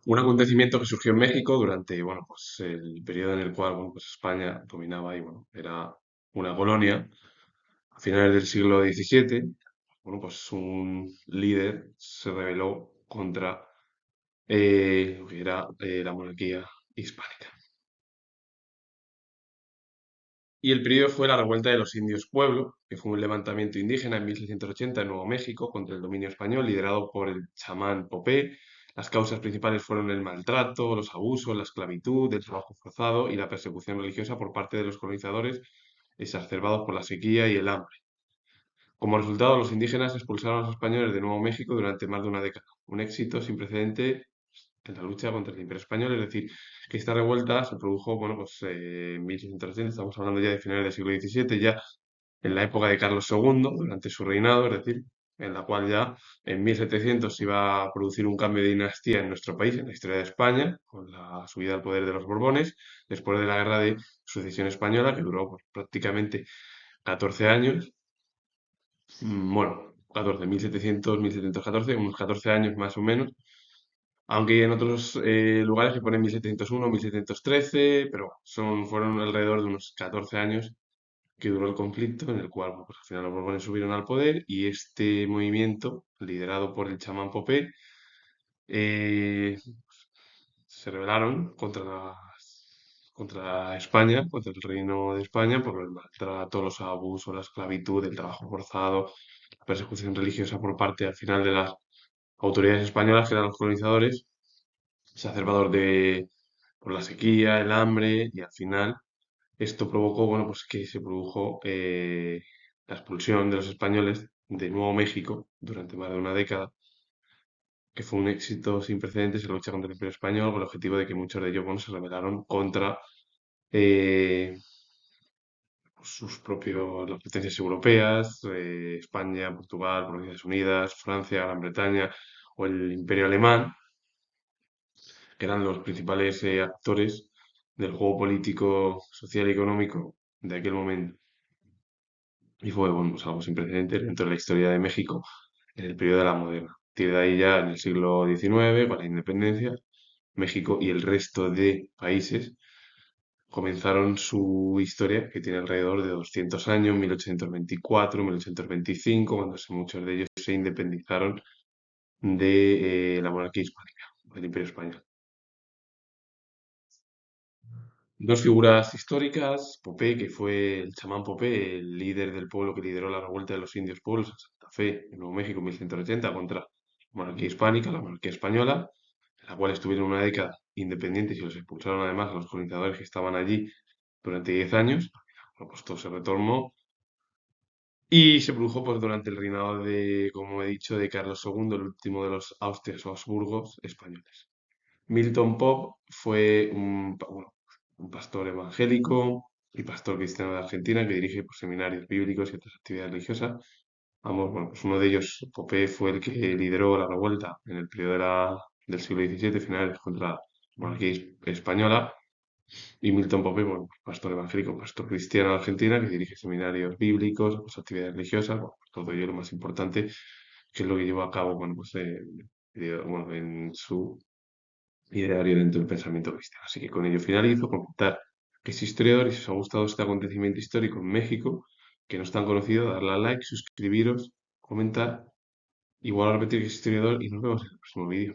Un acontecimiento que surgió en México durante, bueno, pues el periodo en el cual, bueno, pues España dominaba y, bueno, era una colonia. A finales del siglo XVII, bueno, pues un líder se rebeló contra lo que era la monarquía hispánica. Y el periodo fue la revuelta de los indios Pueblo, que fue un levantamiento indígena en 1680 en Nuevo México contra el dominio español, liderado por el chamán Popé. Las causas principales fueron el maltrato, los abusos, la esclavitud, el trabajo forzado y la persecución religiosa por parte de los colonizadores, exacerbados por la sequía y el hambre. Como resultado, los indígenas expulsaron a los españoles de Nuevo México durante más de una década. Un éxito sin precedente en la lucha contra el Imperio Español. Es decir, que esta revuelta se produjo, bueno, pues en 1680, estamos hablando ya de finales del siglo XVII, ya en la época de Carlos II, durante su reinado, es decir, en la cual ya en 1700 se iba a producir un cambio de dinastía en nuestro país, en la historia de España, con la subida al poder de los Borbones, después de la Guerra de Sucesión Española, que duró pues, prácticamente 14 años. Bueno, 14, 1700, 1714, unos 14 años más o menos, aunque en otros lugares se pone 1701, 1713, pero fueron alrededor de unos 14 años que duró el conflicto, en el cual pues, al final los Borbones subieron al poder y este movimiento, liderado por el chamán Popé, eh, se rebelaron contra España, contra el reino de España, por el maltrato, los abusos, la esclavitud, el trabajo forzado, la persecución religiosa por parte al final de las autoridades españolas, que eran los colonizadores, exacerbador por la sequía, el hambre, y al final esto provocó, bueno, pues que se produjo la expulsión de los españoles de Nuevo México durante más de una década, que fue un éxito sin precedentes en la lucha contra el Imperio Español, con el objetivo de que muchos de ellos, bueno, se rebelaron contra eh, sus propios, las potencias europeas, España, Portugal, Provincias Unidas, Francia, Gran Bretaña o el Imperio Alemán, que eran los principales actores del juego político, social y económico de aquel momento. Y fue, bueno, pues algo sin precedentes dentro de la historia de México en el periodo de la moderna. A partir de ahí ya en el siglo XIX, con la independencia, México y el resto de países comenzaron su historia, que tiene alrededor de 200 años, 1824, 1825, cuando muchos de ellos se independizaron de la monarquía hispánica, del Imperio Español. Dos figuras históricas, Popé, que fue el chamán Popé, el líder del pueblo que lideró la revuelta de los indios pueblos en Santa Fe, en Nuevo México, en 1180, contra la monarquía hispánica, la monarquía española, en la cual estuvieron una década independientes y los expulsaron además a los colonizadores que estaban allí durante 10 años. Bueno, pues todo se retornó y se produjo pues, durante el reinado de, como he dicho, de Carlos II, el último de los Austrias o Habsburgos españoles. Milton Pop fue bueno, un pastor evangélico y pastor cristiano de Argentina que dirige pues, seminarios bíblicos y otras actividades religiosas. Vamos, bueno, pues uno de ellos, Popé, fue el que lideró la revuelta en el periodo del siglo XVII, finales contra la monarquía española. Y Milton Popé, bueno, pues, pastor evangélico, pastor cristiano de Argentina que dirige seminarios bíblicos, pues, actividades religiosas, bueno, pues, todo ello lo más importante, que es lo que llevó a cabo, bueno, pues bueno, en su ideario dentro del pensamiento cristiano. Así que con ello finalizo, comentar que es historiador y si os ha gustado este acontecimiento histórico en México, que no es tan conocido, darle a like, suscribiros, comentar, igual a repetir que es historiador y nos vemos en el próximo vídeo.